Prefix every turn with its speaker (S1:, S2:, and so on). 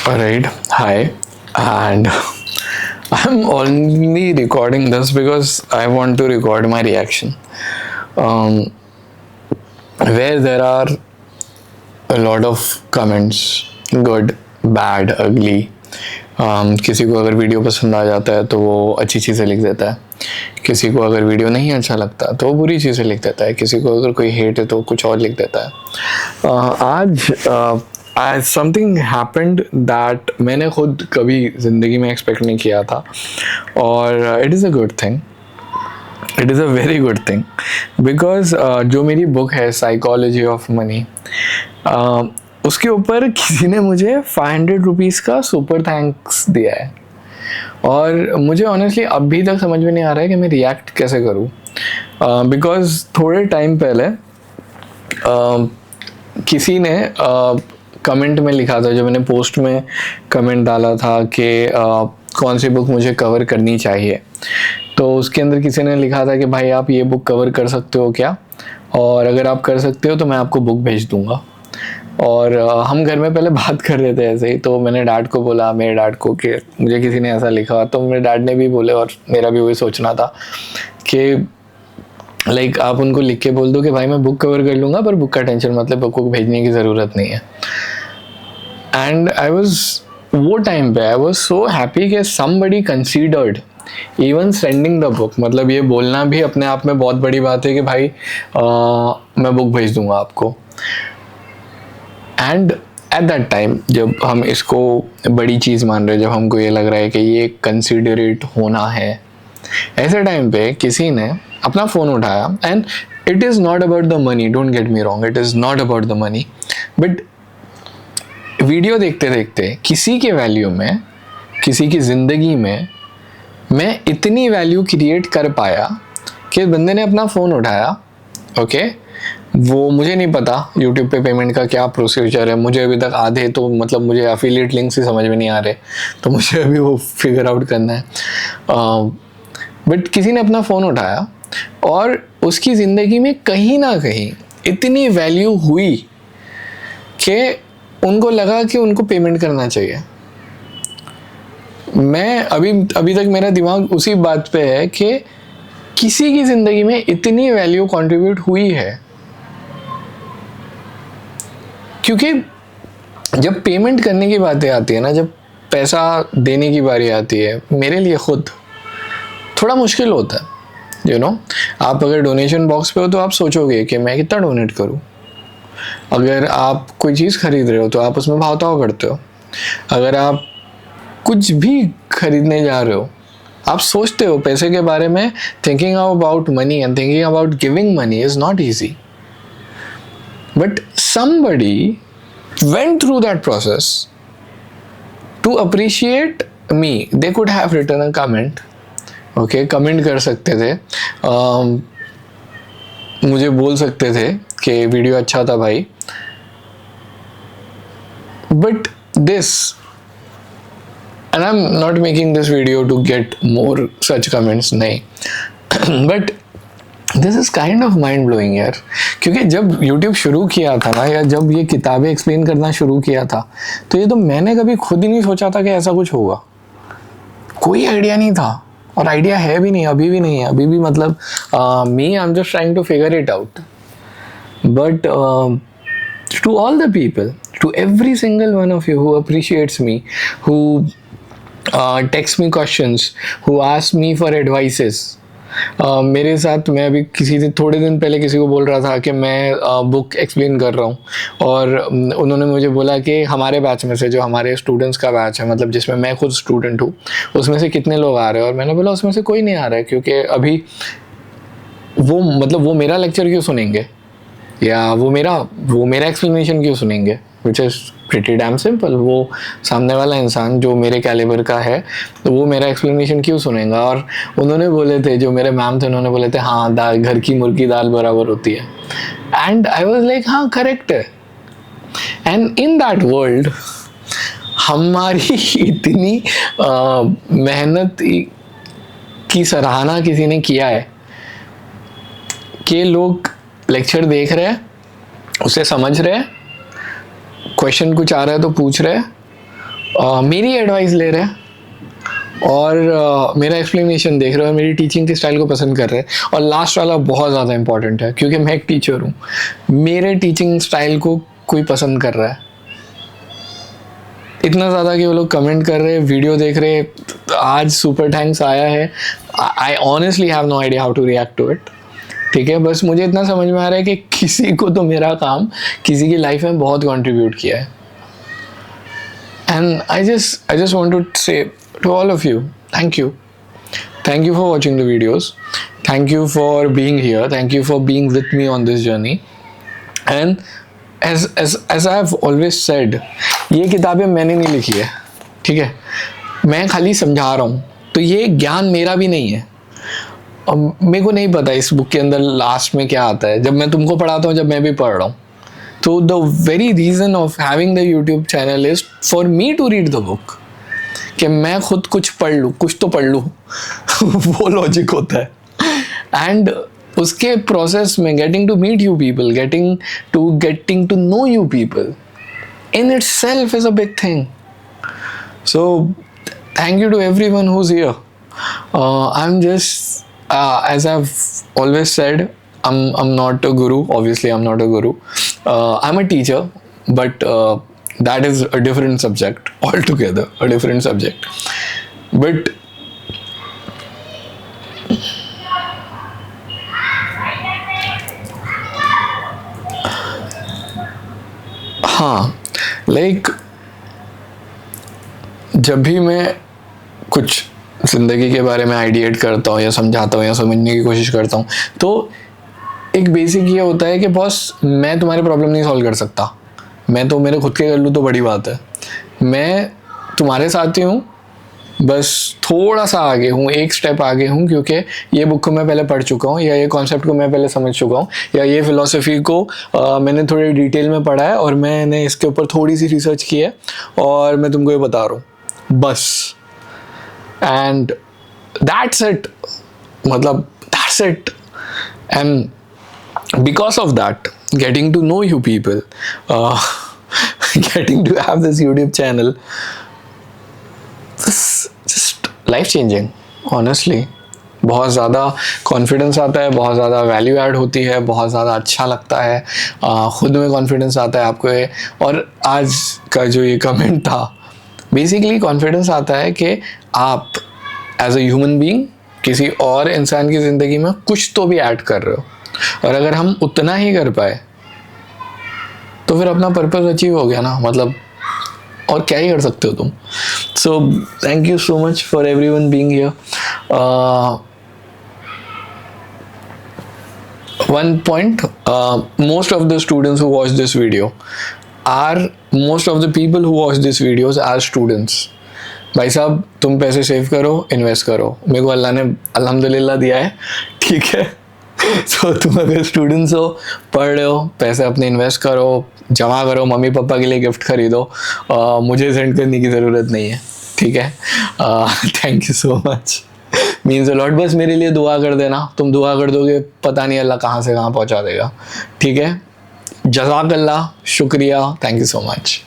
S1: Alright, hi, and I'm only recording this because I want to record my reaction. Um, where there are a lot of comments, good, bad, ugly. किसी को अगर video पसंद आ जाता है तो वो अच्छी चीज़ें लिख देता है, किसी को अगर वीडियो नहीं अच्छा लगता तो वो बुरी चीज़ें लिख देता है, किसी को अगर कोई हेट है तो कुछ और लिख देता है। आज समथिंग हैपेंड दैट मैंने खुद कभी ज़िंदगी में एक्सपेक्ट नहीं किया था, और it is a good thing, it is a very good thing because जो मेरी बुक है साइकोलॉजी ऑफ मनी, उसके ऊपर किसी ने मुझे 500 रुपीज़ का सुपर थैंक्स दिया है, और मुझे ऑनेस्टली अभी तक समझ में नहीं आ रहा है कि मैं रिएक्ट कैसे करूँ। बिकॉज थोड़े टाइम पहले किसी ने कमेंट में लिखा था, जो मैंने पोस्ट में कमेंट डाला था कि कौन सी बुक मुझे कवर करनी चाहिए, तो उसके अंदर किसी ने लिखा था कि भाई आप ये बुक कवर कर सकते हो क्या, और अगर आप कर सकते हो तो मैं आपको बुक भेज दूंगा। और हम घर में पहले बात कर रहे थे ऐसे ही, तो मैंने डैड को बोला, मेरे डैड को, कि मुझे किसी ने ऐसा लिखा, तो मेरे डैड ने भी बोले, और मेरा भी वही सोचना था कि लाइक आप उनको लिख के बोल दो कि भाई मैं बुक कवर कर लूँगा, पर बुक का टेंशन मतलब बुक को भेजने की ज़रूरत नहीं है। एंड वो टाइम पे आई वॉज सो हैप्पी कि somebody considered even sending the book. मतलब ये बोलना भी अपने आप में बहुत बड़ी बात है कि भाई मैं बुक भेज दूंगा आपको। एंड एट दैट टाइम जब हम इसको बड़ी चीज़ मान रहे हैं, जब हमको ये लग रहा है कि ये कंसिडरेट होना है, ऐसे टाइम पे किसी ने अपना फ़ोन उठाया, and it is not about the money, don't get me wrong, it is not about the money, but video देखते देखते किसी के वैल्यू में, किसी की ज़िंदगी में मैं इतनी वैल्यू क्रिएट कर पाया कि बंदे ने अपना फ़ोन उठाया। ओके, वो मुझे नहीं पता यूट्यूब पे पेमेंट का क्या प्रोसीजर है, मुझे अभी तक आधे तो मतलब मुझे एफिलिएट लिंक्स ही समझ में नहीं आ रहे, तो मुझे अभी वो फिगर आउट करना है। बट किसी ने अपना फ़ोन उठाया और उसकी ज़िंदगी में कहीं ना कहीं इतनी वैल्यू हुई कि उनको लगा कि उनको पेमेंट करना चाहिए। मैं अभी तक मेरा दिमाग उसी बात पे है कि किसी की ज़िंदगी में इतनी वैल्यू कंट्रीब्यूट हुई है, क्योंकि जब पेमेंट करने की बातें आती है ना, जब पैसा देने की बारी आती है, मेरे लिए खुद थोड़ा मुश्किल होता है। यू नो, आप अगर डोनेशन बॉक्स पे हो तो आप सोचोगे कि मैं कितना डोनेट करूं। अगर आप कोई चीज़ खरीद रहे हो तो आप उसमें भाव ताव करते हो। अगर आप कुछ भी खरीदने जा रहे हो, आप सोचते हो पैसे के बारे में। Thinking about money and thinking about giving money is not easy, but somebody went through that process to appreciate me. They could have written a comment. Okay, comment कर सकते थे, मुझे बोल सकते थे कि वीडियो अच्छा था भाई, but this, and I'm not making this video to get more such comments, नहीं, but this is kind of mind blowing यार। क्योंकि जब यूट्यूब शुरू किया था ना, या जब ये किताबें एक्सप्लेन करना शुरू किया था, तो ये तो मैंने कभी खुद ही नहीं सोचा था कि ऐसा कुछ होगा। कोई आइडिया नहीं था, और आइडिया है भी नहीं, अभी भी नहीं है। अभी भी मतलब me I am just trying to figure it out. But to all the people, to every single one of you who appreciates me, who text me questions, who ask me for advices. मेरे साथ, मैं अभी थोड़े दिन पहले किसी को बोल रहा था कि मैं बुक एक्सप्लेन कर रहा हूँ, और उन्होंने मुझे बोला कि हमारे बैच में से, जो हमारे स्टूडेंट्स का बैच है, मतलब जिसमें मैं खुद स्टूडेंट हूँ, उसमें से कितने लोग आ रहे हैं। और मैंने बोला उसमें से कोई नहीं आ रहा है, क्योंकि अभी वो मेरा लेक्चर क्यों सुनेंगे, या वो मेरा एक्सप्लेनेशन क्यों सुनेंगे, which is pretty dam simple. वो सामने वाला इंसान जो मेरे कैलिबर का है, तो वो मेरा एक्सप्लेनेशन क्यों सुनेगा। और उन्होंने बोले थे, जो मेरे मैम थे, उन्होंने बोले थे हाँ, दाल घर की मुर्गी दाल बराबर होती है। एंड आई वाज लाइक हाँ, करेक्ट है। एंड इन दैट वर्ल्ड हमारी इतनी मेहनत की सराहना किसी ने किया है कि लोग लेक्चर देख रहे हैं, उसे समझ रहे हैं, क्वेश्चन कुछ आ रहा है तो पूछ रहे हैं, मेरी एडवाइस ले रहे हैं और मेरा एक्सप्लेनेशन देख रहे हो, मेरी टीचिंग के स्टाइल को पसंद कर रहे हैं। और लास्ट वाला बहुत ज़्यादा इंपॉर्टेंट है, क्योंकि मैं एक टीचर हूँ, मेरे टीचिंग स्टाइल को कोई पसंद कर रहा है इतना ज़्यादा कि वो लोग कमेंट कर रहे हैं, वीडियो देख रहे हैं, आज सुपर थैंक्स आया है। I honestly have no idea how to react to it. ठीक है, बस मुझे इतना समझ में आ रहा है कि किसी को तो मेरा काम किसी की लाइफ में बहुत कंट्रीब्यूट किया है। And I just want to say to all of you, thank you for watching the videos, thank you for being here, thank you for being with me on this journey. And as I have always said, ये किताबें मैंने नहीं लिखी है, ठीक है, मैं खाली समझा रहा हूँ, तो ये ज्ञान मेरा भी नहीं है। अब मेरे को नहीं पता इस बुक के अंदर लास्ट में क्या आता है, जब मैं तुमको पढ़ाता हूँ, जब मैं भी पढ़ रहा हूँ। तो the very reason of having the YouTube channel is for me to read the book, कि मैं खुद कुछ पढ़ लूँ, कुछ तो पढ़ लूँ वो लॉजिक होता है। एंड उसके प्रोसेस में getting to meet you people, getting to know you people in itself is a big thing. So thank you to everyone who's here. I'm just as I've always said, I'm not a guru. Obviously I'm not a guru. I'm a teacher, but that is a different subject altogether, a different subject. But हाँ, like जब भी मैं कुछ ज़िंदगी के बारे में ideate करता हूँ या समझाता हूँ या समझने की कोशिश करता हूँ, तो एक बेसिक ये होता है कि बॉस, मैं तुम्हारे प्रॉब्लम नहीं सॉल्व कर सकता, मैं तो मेरे खुद के कर लूँ तो बड़ी बात है। मैं तुम्हारे साथ ही हूँ, बस थोड़ा सा आगे हूँ, एक स्टेप आगे हूँ, क्योंकि ये बुक को मैं पहले पढ़ चुका हूँ, या ये कॉन्सेप्ट को मैं पहले समझ चुका हूँ, या ये फ़िलॉसफी को मैंने थोड़ी डिटेल में पढ़ा है और मैंने इसके ऊपर थोड़ी सी रिसर्च की है और मैं तुमको ये बता रहा हूँ बस। एंड दैट्स इट, मतलब that's it. And because of that, getting to know you people, getting to have this YouTube channel, just life changing, honestly। बहुत ज़्यादा कॉन्फिडेंस आता है, बहुत ज़्यादा वैल्यू ऐड होती है, बहुत ज़्यादा अच्छा लगता है, ख़ुद में कॉन्फिडेंस आता है आपको ये। और आज का जो ये कमेंट था, बेसिकली कॉन्फिडेंस आता है कि आप एज अ ह्यूमन बीइंग किसी और इंसान की ज़िंदगी में कुछ तो भी ऐड कर रहे हो, और अगर हम उतना ही कर पाए तो फिर अपना पर्पस अचीव हो गया ना, मतलब और क्या ही कर सकते हो तुम। So thank you so much for everyone being here. One point, most of the students who watch this video most of the people who watch these videos are students। भाई साहब, तुम पैसे सेव करो, इन्वेस्ट करो, मेरे को अल्लाह ने अल्हम्दुलिल्लाह दिया है, ठीक है। तो तुम अगर स्टूडेंट्स हो, पढ़ रहे हो, पैसे अपने इन्वेस्ट करो, जमा करो, मम्मी पापा के लिए गिफ्ट खरीदो, मुझे सेंड करने की ज़रूरत नहीं है, ठीक है। Thank you so much, means a lot. बस मेरे लिए दुआ कर देना, तुम दुआ कर दोगे, पता नहीं अल्लाह कहाँ से कहाँ पहुँचा देगा, ठीक है। जज़ाकल्लाह, शुक्रिया, थैंक यू सो मच।